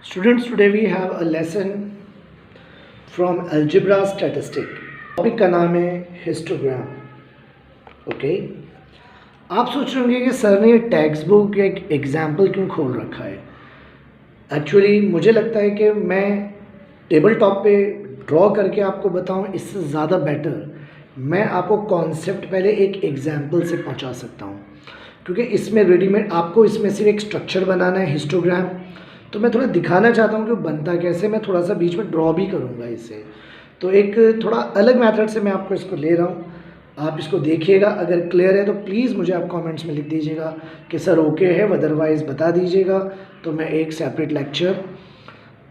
Students, today we have a lesson from algebra statistic. Topic का नाम है histogram. Okay, आप सोच रहे होंगे कि सर ने टेक्स्ट बुक एक एग्जाम्पल क्यों खोल रखा है. एक्चुअली मुझे लगता है कि मैं टेबल टॉप पे ड्रॉ करके आपको बताऊं, इससे ज़्यादा बेटर मैं आपको कॉन्सेप्ट पहले एक एग्जाम्पल से पहुंचा सकता हूं, क्योंकि इसमें रेडीमेड आपको इसमें सिर्फ एक स्ट्रक्चर बनाना है हिस्टोग्राम. तो मैं थोड़ा दिखाना चाहता हूँ कि बनता कैसे. मैं थोड़ा सा बीच में ड्रॉ भी करूँगा इससे, तो एक थोड़ा अलग मेथड से मैं आपको इसको ले रहा हूँ. आप इसको देखिएगा, अगर क्लियर है तो प्लीज़ मुझे आप कमेंट्स में लिख दीजिएगा कि सर ओके है, अदरवाइज़ बता दीजिएगा. तो मैं एक सेपरेट लेक्चर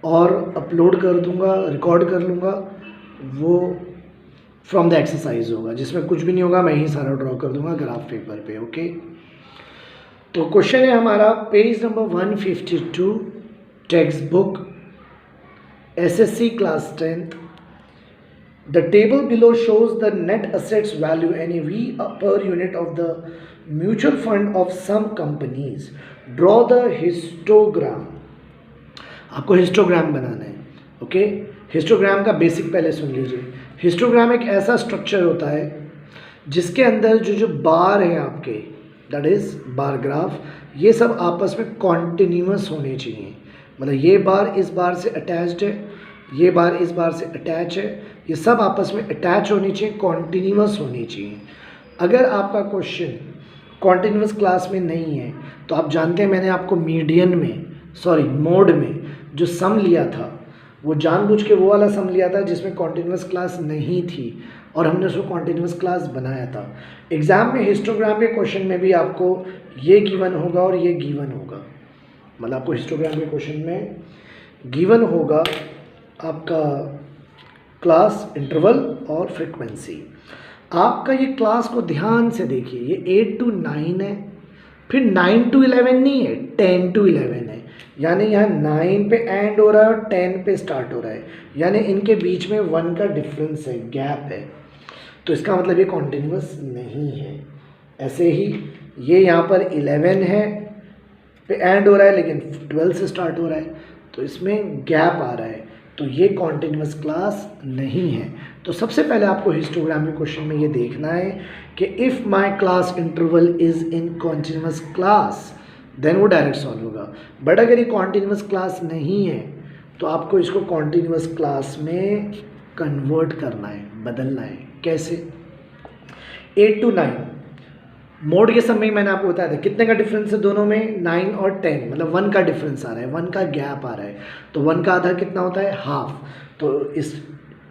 और अपलोड कर दूँगा, रिकॉर्ड कर लूँगा. वो फ्रॉम द एक्सरसाइज होगा, जिसमें कुछ भी नहीं होगा, मैं ही सारा ड्रॉ कर दूँगा ग्राफ पेपर पे. ओके, तो क्वेश्चन है हमारा page number 152, text book SSC class 10th. The table below shows the net assets value NAV per unit of the mutual fund of some companies. Draw the histogram. आपको histogram बनाना है. Okay, histogram का basic पहले सुन लीजिए. Histogram एक ऐसा structure होता है जिसके अंदर जो बार है आपके, दैट इज बार ग्राफ, ये सब आपस में कॉन्टिन्यूस होने चाहिए. मतलब ये बार इस बार से अटैच्ड है, ये बार इस बार से अटैच है, ये सब आपस में अटैच होनी चाहिए, कॉन्टिन्यूस होनी चाहिए. अगर आपका क्वेश्चन कॉन्टिन्यूस क्लास में नहीं है तो आप जानते हैं मैंने आपको मीडियन में मोड में जो सम लिया था, वो जानबूझ के वो वाला सम लिया था जिसमें कॉन्टिन्यूस क्लास नहीं थी, और हमने उसको कॉन्टिन्यूस क्लास बनाया था. एग्ज़ाम में हिस्टोग्राम के क्वेश्चन में भी आपको ये गिवन होगा और ये गिवन होगा. मतलब आपको हिस्टोग्राम के क्वेश्चन में गिवन होगा आपका क्लास, इंटरवल और फ्रीक्वेंसी. आपका ये क्लास को ध्यान से देखिए, ये 8 to 9 है, फिर 9 to 11 नहीं है, 10 to 11 है. यानी यहाँ 9 पे एंड हो रहा है और 10 पे स्टार्ट हो रहा है, यानी इनके बीच में 1 का डिफरेंस है, गैप है. तो इसका मतलब ये कॉन्टिन्यूस नहीं है. ऐसे ही ये यहाँ पर 11 है पे एंड हो रहा है, लेकिन 12 से स्टार्ट हो रहा है, तो इसमें गैप आ रहा है, तो ये कॉन्टिन्यूस क्लास नहीं है. तो सबसे पहले आपको हिस्टोग्राम के क्वेश्चन में ये देखना है कि if my class interval is in continuous class, then वो डायरेक्ट सॉल्व होगा. बट अगर ये कॉन्टिन्यूस क्लास नहीं है तो आपको इसको कॉन्टिन्यूस क्लास में कन्वर्ट करना है, बदलना है. कैसे? 8 to 9 मोड के समय मैंने आपको बताया था कितने का डिफरेंस है दोनों में, 9 और 10, मतलब 1 का डिफरेंस आ रहा है, 1 का गैप आ रहा है. तो 1 का आधा कितना होता है? हाफ. तो इस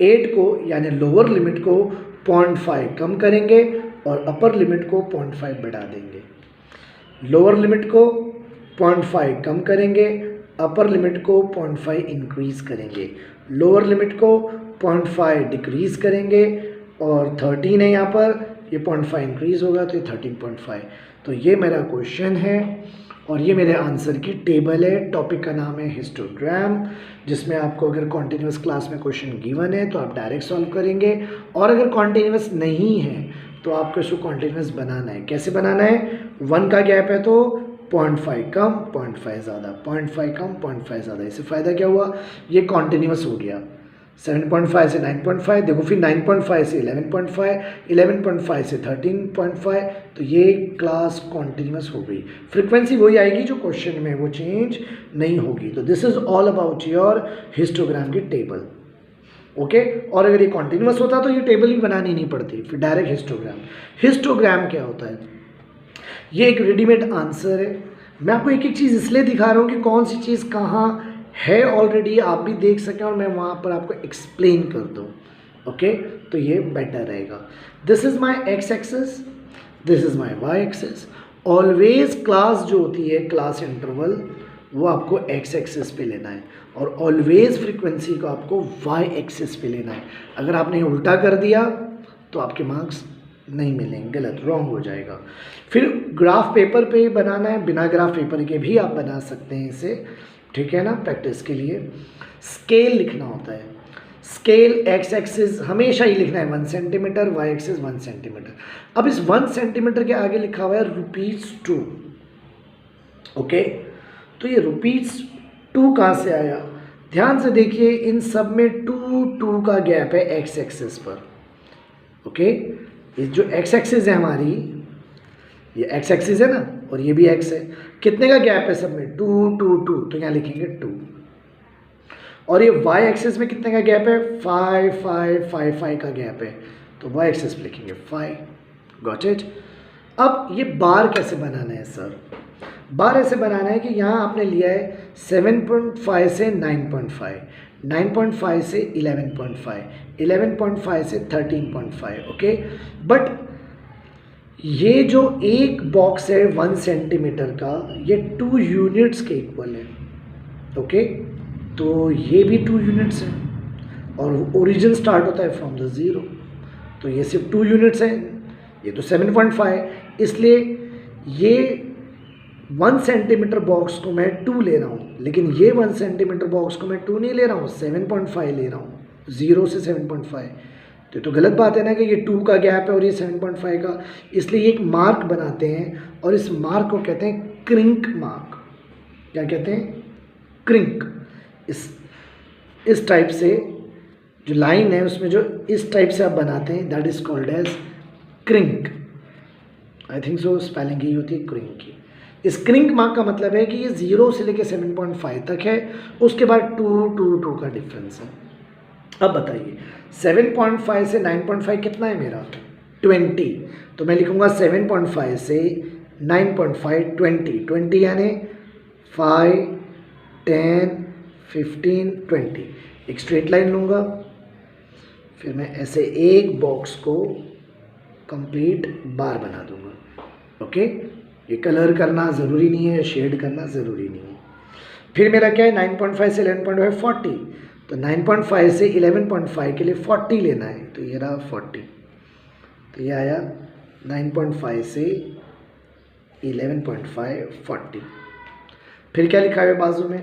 8 को यानी लोअर लिमिट को 0.5 कम करेंगे और अपर लिमिट को 0.5 बढ़ा देंगे. लोअर लिमिट को 0.5 कम करेंगे, अपर लिमिट को 0.5 इंक्रीज करेंगे, लोअर लिमिट को 0.5 डिक्रीज करेंगे, और 13 है यहाँ पर, ये 0.5 इंक्रीज होगा तो ये 13.5. तो ये मेरा क्वेश्चन है और ये मेरे आंसर की टेबल है. टॉपिक का नाम है हिस्टोग्राम, जिसमें आपको अगर कॉन्टिन्यूस क्लास में क्वेश्चन गिवन है तो आप डायरेक्ट सॉल्व करेंगे, और अगर कॉन्टिन्यूस नहीं है तो आपको इसको कॉन्टिन्यूस बनाना है. कैसे बनाना है? 1 का गैप है तो 0.5 कम 0.5 ज़्यादा, 0.5 कम 0.5 ज़्यादा. इससे फ़ायदा क्या हुआ? ये कॉन्टिन्यूस हो गया. 7.5 से 9.5, देखो फिर 9.5 से 11.5, 11.5 से 13.5, तो ये क्लास कॉन्टिन्यूस हो गई. फ्रीक्वेंसी वही आएगी जो क्वेश्चन में, वो चेंज नहीं होगी. तो this is all about your histogram की टेबल. ओके, और अगर ये कॉन्टिन्यूस होता तो ये टेबल ही बनानी नहीं पड़ती, फिर डायरेक्ट हिस्टोग्राम. हिस्टोग्राम क्या होता है? ये एक रेडीमेड आंसर है. मैं आपको एक एक चीज़ इसलिए दिखा रहा हूँ कि कौन सी चीज़ कहाँ है ऑलरेडी, आप भी देख सकें और मैं वहाँ पर आपको एक्सप्लेन कर दूँ. ओके, तो ये बेटर रहेगा. This is my X axis, this is my Y axis. Always class जो होती है, क्लास इंटरवल, वो आपको एक्स एक्सिस पे लेना है, और ऑलवेज फ्रीक्वेंसी को आपको वाई एक्सिस पे लेना है. अगर आपने उल्टा कर दिया तो आपके मार्क्स नहीं मिलेंगे, गलत, रॉन्ग हो जाएगा. फिर ग्राफ पेपर पे बनाना है, बिना ग्राफ पेपर के भी आप बना सकते हैं इसे, ठीक है ना, प्रैक्टिस के लिए. स्केल लिखना होता है. स्केल एक्स एक्सिस हमेशा ही लिखना है 1 सेंटीमीटर, वाई एक्सिस 1 सेंटीमीटर. अब इस 1 सेंटीमीटर के आगे लिखा हुआ है ₹2. ओके, तो ये 2 कहाँ से आया? ध्यान से देखिए, इन सब में 2 का गैप है एक्स एक्सिस पर। ओके, ये जो एक्स एक्सिस है हमारी, ये एक्स एक्सिस है ना, और ये भी एक्स है। कितने का गैप है सब में? 2, तो यहाँ लिखेंगे 2। और ये वाई एक्सिस में कितने का गैप है? 5 का गैप है, तो वाई एक्सिस पे लिखेंगे 5। Got it? अब ये बार कैसे बनाना है सर? बार ऐसे बनाना है कि यहाँ आपने लिया है 7.5 से 9.5, 9.5 से 11.5, 11.5 से 13.5। ओके, बट ये जो एक बॉक्स है 1 सेंटीमीटर का, ये 2 यूनिट्स के इक्वल है। ओके, तो ये भी 2 यूनिट्स हैं और ओरिजिन स्टार्ट होता है फ्रॉम द 0, तो ये सिर्फ 2 यूनिट्स हैं, ये तो 7.5, इसलिए ये 1 सेंटीमीटर बॉक्स को मैं 2 ले रहा हूँ, लेकिन ये 1 सेंटीमीटर बॉक्स को मैं 2 नहीं ले रहा हूँ, 7.5 ले रहा हूँ, 0 से 7.5। तो गलत बात है ना कि ये 2 का गैप है और ये 7.5 का, इसलिए एक मार्क बनाते हैं और इस मार्क को कहते हैं क्रिंक मार्क। क्या कहते हैं? क्रिंक। इस टाइप से जो लाइन है उसमें जो इस टाइप से आप बनाते हैं, that is called as crink. I think so spelling ही होती है क्रिंक की। इस क्रिंक मार्क का मतलब है कि ये 0 से लेकर 7.5 तक है, उसके बाद 2 का डिफरेंस है। अब बताइए 7.5 से 9.5 कितना है मेरा? 20। तो मैं लिखूंगा 7.5 से 9.5 20 यानी 5, 10, 15, 20। एक स्ट्रेट लाइन लूँगा, फिर मैं ऐसे एक बॉक्स को कंप्लीट बार बना दूंगा। ओके, ये कलर करना ज़रूरी नहीं है, शेड करना ज़रूरी नहीं है। फिर मेरा क्या है? 9.5 से 11.5 40, तो 9.5 से 11.5 के लिए 40 लेना है, तो ये रहा 40। तो ये आया 9.5 से 11.5 40। फिर क्या लिखा है बाजू में?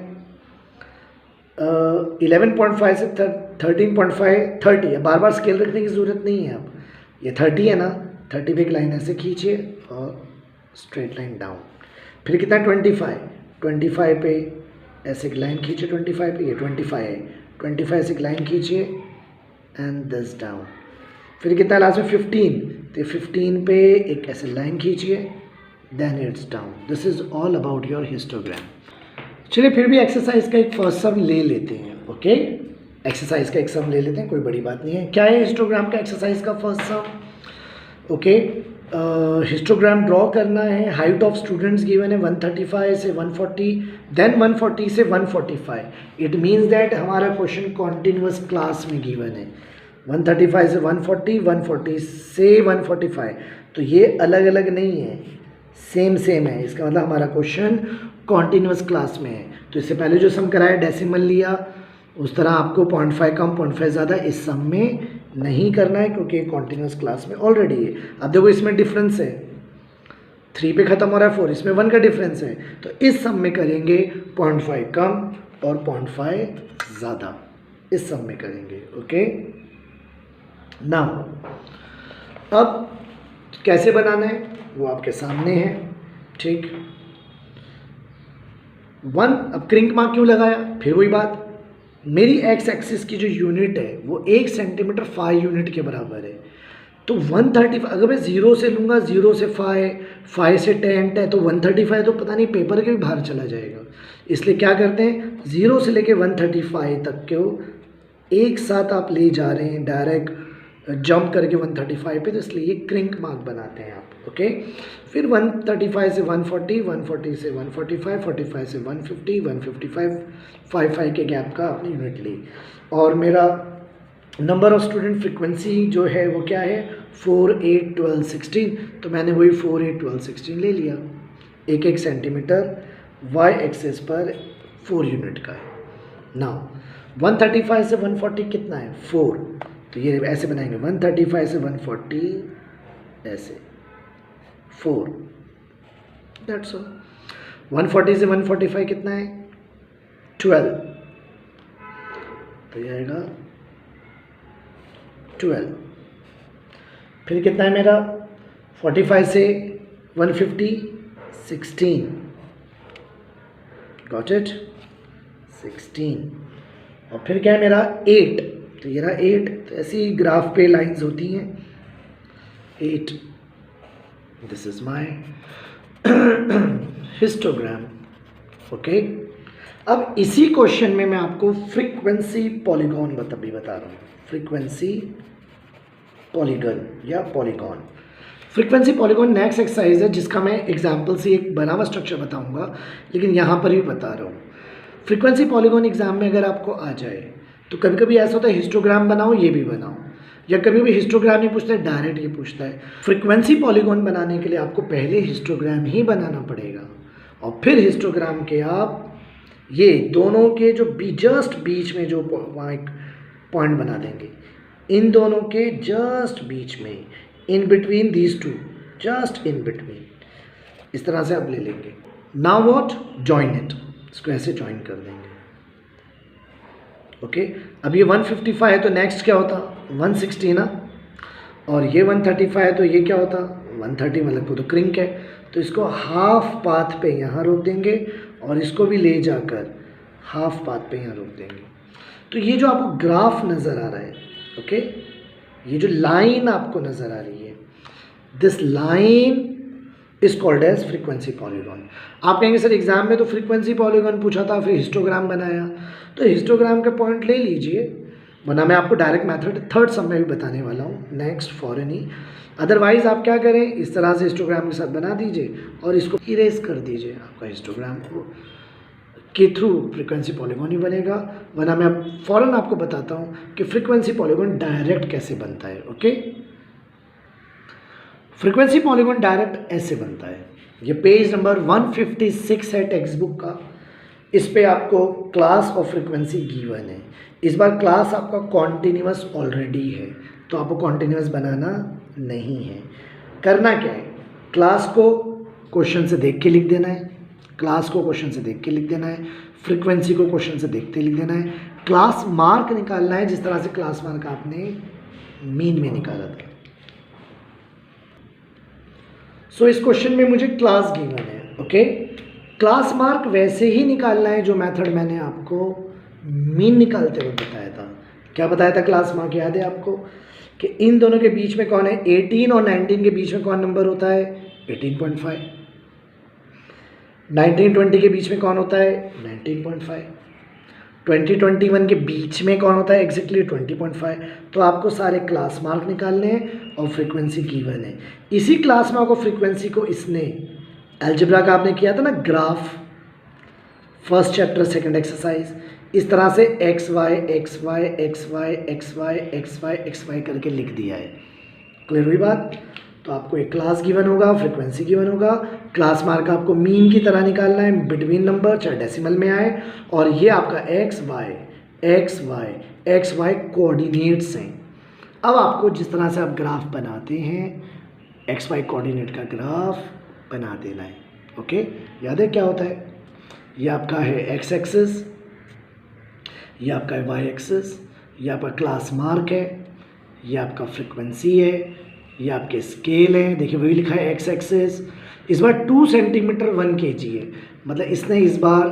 11.5 से 13.5 30। बार बार स्केल रखने की ज़रूरत नहीं है। अब ये 30 है ना, 30 पे एक लाइन ऐसे खींचिए और स्ट्रेट लाइन डाउन। फिर कितना? 25 पे ऐसे एक लाइन खींचिए, 25 पे, ये 25 है, 25 से एक लाइन खींचिए एंड दिस डाउन। फिर कितना लास्ट में? 15, तो 15 पे एक ऐसे लाइन खींचिए, then it's down. This is all about your histogram. चलिए फिर भी एक्सरसाइज का एक फर्स्ट सम ले लेते हैं। ओके, एक्सरसाइज का एक सम ले लेते हैं, कोई बड़ी बात नहीं है। क्या है हिस्टोग्राम का एक्सरसाइज का फर्स्ट सम? ओके, हिस्टोग्राम ड्रॉ करना है। हाइट ऑफ स्टूडेंट्स गिवन है 135 से 140, देन 140 से 145। इट मीन्स दैट हमारा क्वेश्चन कॉन्टिन्यूस क्लास में गिवन है। 135 से 140, 140 से 145, तो ये अलग अलग नहीं है, सेम है। इसका मतलब हमारा क्वेश्चन कॉन्टिन्यूस क्लास में है। तो इससे पहले जो सम कराया डेसिमल लिया, उस तरह आपको 0.5 कम 0.5 ज़्यादा इस सम में नहीं करना है, क्योंकि कॉन्टिन्यूस क्लास में ऑलरेडी है। अब देखो इसमें डिफरेंस है, 3 पे ख़त्म हो रहा है 4, इसमें 1 का डिफरेंस है, तो इस सम में करेंगे 0.5 कम और 0.5 ज़्यादा, इस सम में करेंगे। ओके, नाउ अब कैसे बनाना है वो आपके सामने है। ठीक, 1। अब क्रिंक मार्क क्यों लगाया? फिर वही बात, मेरी एक्स एक्सिस की जो यूनिट है वो 1 सेंटीमीटर 5 यूनिट के बराबर है। तो 135, अगर मैं 0 से लूँगा, 0 से 5 से 10 तो 135 तो पता नहीं पेपर के भी बाहर चला जाएगा। इसलिए क्या करते हैं, 0 से लेके 135 तक को एक साथ आप ले जा रहे हैं, डायरेक्ट जंप करके 135 पे, तो इसलिए ये क्रिंक मार्क बनाते हैं आप। ओके, फिर 135 से 140, 140 से 145, 45 से 150, 155, 55 के गैप का आपने यूनिट ली। और मेरा नंबर ऑफ स्टूडेंट फ्रिक्वेंसी जो है वो क्या है? 4, 8, 12, 16। तो मैंने वही 4, 8, 12, 16 ले लिया। 1 सेंटीमीटर वाई एक्सिस पर 4 यूनिट का है। नाउ 135 से 140 कितना है? 4। तो ये ऐसे बनाएंगे, 135 से 140 ऐसे 4, दैट्स ऑल। 140 से 145 कितना है? 12। तो ये आएगा 12। फिर कितना है मेरा? 45 से 150 16, गॉट इट? 16 और फिर क्या है मेरा 8, तो ये रहा 8। तो ऐसी ग्राफ पे लाइंस होती हैं 8। This is my histogram. Okay, अब इसी क्वेश्चन में मैं आपको फ्रीक्वेंसी पॉलीगॉन बता रहा हूँ। फ्रीक्वेंसी पॉलीगन या polygon, frequency polygon next exercise है जिसका मैं एग्जाम्पल से एक बना हुआ स्ट्रक्चर बताऊंगा, लेकिन यहाँ पर भी बता रहा हूँ। फ्रीक्वेंसी पॉलीगॉन एग्जाम में अगर आपको आ जाए तो कभी कभी ऐसा होता है हिस्टोग्राम बनाओ, ये भी बनाओ, या कभी भी हिस्टोग्राम नहीं पूछता है, डायरेक्ट ये पूछता है। फ्रीक्वेंसी पॉलीगॉन बनाने के लिए आपको पहले हिस्टोग्राम ही बनाना पड़ेगा और फिर हिस्टोग्राम के आप ये दोनों के जो जस्ट बीच में जो वहाँ एक पॉइंट बना देंगे, इन दोनों के जस्ट बीच में, in between these two, just in between, इस तरह से आप ले लेंगे। नाउ व्हाट, जॉइन इट, इसको ऐसे जॉइन कर देंगे। ओके, अब ये 155 है तो नेक्स्ट क्या होता 160 ना, और ये 135 है तो ये क्या होता 130, मतलब वो तो क्रिंक है, तो इसको हाफ पाथ पे यहाँ रोक देंगे और इसको भी ले जाकर हाफ पाथ पे यहाँ रोक देंगे। तो ये जो आपको ग्राफ नज़र आ रहा है, ओके, ये जो लाइन आपको नज़र आ रही है, this line is called as frequency polygon. आप कहेंगे सर एग्जाम में तो फ्रीक्वेंसी पॉलीगॉन पूछा था, फिर हिस्टोग्राम बनाया, तो हिस्टोग्राम का पॉइंट ले लीजिए, वरना मैं आपको डायरेक्ट मेथड थर्ड सम में भी बताने वाला हूँ नेक्स्ट फॉरन ही। अदरवाइज आप क्या करें, इस तरह से हिस्टोग्राम के साथ बना दीजिए और इसको इरेज कर दीजिए, आपका हिस्टोग्राम को के थ्रू फ्रीक्वेंसी पॉलीगॉन ही बनेगा। वरना मैं फॉरन आपको बताता हूँ कि फ्रीक्वेंसी पॉलीगॉन डायरेक्ट कैसे बनता है। ओके, फ्रीक्वेंसी पॉलीगॉन डायरेक्ट ऐसे बनता है। ये पेज नंबर 156 है टेक्स्ट बुक का, इस पे आपको क्लास ऑफ फ्रीक्वेंसी गिवन है। इस बार क्लास आपका कॉन्टिन्यूअस ऑलरेडी है, तो आपको कॉन्टिन्यूअस बनाना नहीं है। करना क्या है, क्लास को क्वेश्चन से देख के लिख देना है, क्लास को क्वेश्चन से देख के लिख देना है, फ्रीक्वेंसी को क्वेश्चन से देखते लिख देना है, क्लास मार्क निकालना है जिस तरह से क्लास मार्क आपने मीन में निकाला था। सो इस क्वेश्चन में मुझे क्लास गिवन है। ओके, क्लास मार्क वैसे ही निकालना है जो मेथड मैंने आपको मीन निकालते हुए बताया था। क्या बताया था क्लास मार्क, याद है आपको कि इन दोनों के बीच में कौन है, 18 और 19 के बीच में कौन नंबर होता है 18.5, 19-20 के बीच में कौन होता है 19.5, 20-21 के बीच में कौन होता है एग्जैक्टली 20.5। तो आपको सारे क्लास मार्क निकालने हैं और फ्रीक्वेंसी गिवन है। इसी क्लास मार्क और फ्रीक्वेंसी को इसने अलजेब्रा का आपने किया था ना graph, first chapter second exercise, इस तरह से x y x y x y x y x y x y करके लिख दिया है। क्लियर हुई बात। तो आपको एक क्लास गिवन होगा, फ्रीक्वेंसी गिवन होगा, क्लास मार्क आपको मीन की तरह निकालना है, बिटवीन नंबर चाहे डेसिमल में आए, और ये आपका x y x y x y coordinates हैं। अब आपको जिस तरह से आप ग्राफ बनाते हैं एक्स वाई कोऑर्डिनेट का ग्राफ बना देना है। ओके, याद है क्या होता है, ये आपका है एक्स एक्सिस, ये आपका है वाई एक्सिस, ये आपका क्लास मार्क है, ये आपका फ्रीक्वेंसी है, ये आपके स्केल हैं। देखिए वही लिखा है एक्स एक्सिस, इस बार 2 सेंटीमीटर 1 kg है, मतलब इसने इस बार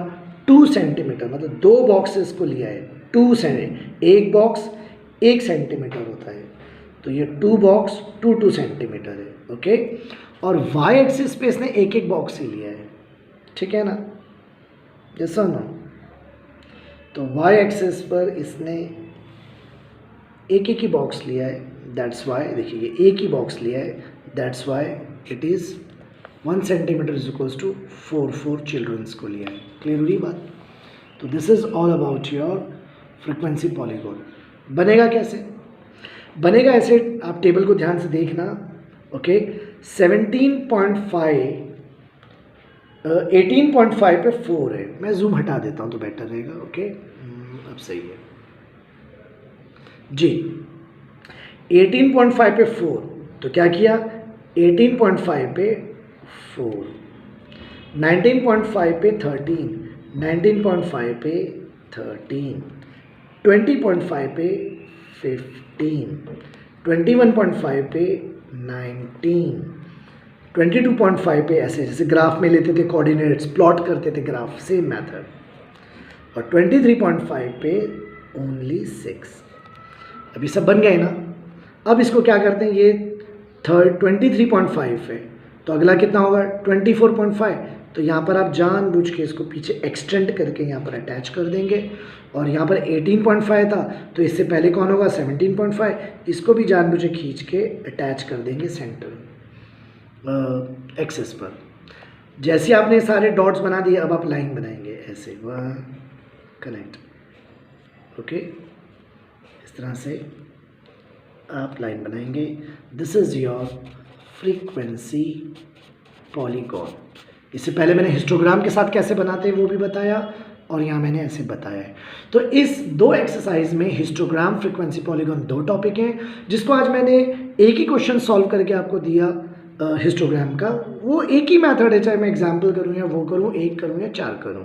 2 सेंटीमीटर, मतलब 2 बॉक्सेस को लिया है, 2 सेंटीमीटर, एक बॉक्स 1 सेंटीमीटर होता है, तो ये 2 बॉक्स 2 सेंटीमीटर है। ओके, और वाई एक्सिस पे इसने एक एक बॉक्स ही लिया है, ठीक है ना, जैसा ना, तो वाई एक्सिस पर इसने एक एक ही बॉक्स लिया है, दैट्स वाई, देखिए ये एक ही बॉक्स लिया है, that's why it is 1 centimetre is equals to 4 childrens को लिया है। क्लियर हुई बात। तो this is all about your frequency polygon. बनेगा कैसे, बनेगा ऐसे, आप टेबल को ध्यान से देखना। ओके, 17.5 18.5 पे 4 है, मैं जूम हटा देता हूँ तो बेटर रहेगा। ओके, अब सही है जी। 18.5 पे 4, तो क्या किया 18.5 पे 4, 19.5 पे 13, 19.5 पे 13, 20.5 पे 15, 21.5 पे 19, 22.5 पे, ऐसे जैसे ग्राफ में लेते थे कोऑर्डिनेट्स, प्लॉट करते थे ग्राफ, सेम मेथड। और 23.5 पे ओनली 6। अभी सब बन गए ना। अब इसको क्या करते हैं, ये थर्ड 23.5 है तो अगला कितना होगा 24.5। तो यहाँ पर आप जानबूझ के इसको पीछे एक्सटेंड करके यहाँ पर अटैच कर देंगे। और यहाँ पर 18.5 था तो इससे पहले कौन होगा 17.5, इसको भी जानबूझ के खींच के अटैच कर देंगे सेंटर एक्सेस पर। जैसे आपने सारे डॉट्स बना दिए, अब आप लाइन बनाएंगे ऐसे, वह कनेक्ट। ओके, इस तरह से आप लाइन बनाएंगे। This is your frequency polygon. इससे पहले मैंने हिस्टोग्राम के साथ कैसे बनाते हैं वो भी बताया, और यहाँ मैंने ऐसे बताया है। तो इस दो एक्सरसाइज में हिस्टोग्राम, फ्रीक्वेंसी पॉलीगॉन दो टॉपिक हैं, जिसको आज मैंने एक ही क्वेश्चन सॉल्व करके आपको दिया हिस्टोग्राम का। वो एक ही मेथड है, चाहे मैं एग्जाम्पल करूँ या वो करूँ, एक करूँ या चार करूँ।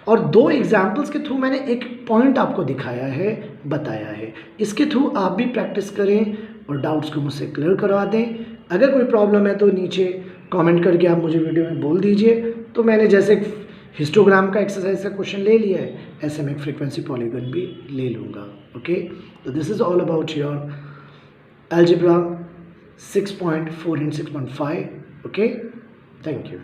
और दो एग्जाम्पल्स के थ्रू मैंने एक पॉइंट आपको दिखाया है, बताया है। इसके थ्रू आप भी प्रैक्टिस करें और डाउट्स को मुझसे क्लियर करवा दें। अगर कोई प्रॉब्लम है तो नीचे कमेंट करके आप मुझे वीडियो में बोल दीजिए। तो मैंने जैसे हिस्टोग्राम का एक्सरसाइज का क्वेश्चन ले लिया है, ऐसे मैं फ्रीक्वेंसी पॉलीगॉन भी ले लूँगा। ओके, तो this is all about your algebra 6.4 and 6.5. Okay, thank you.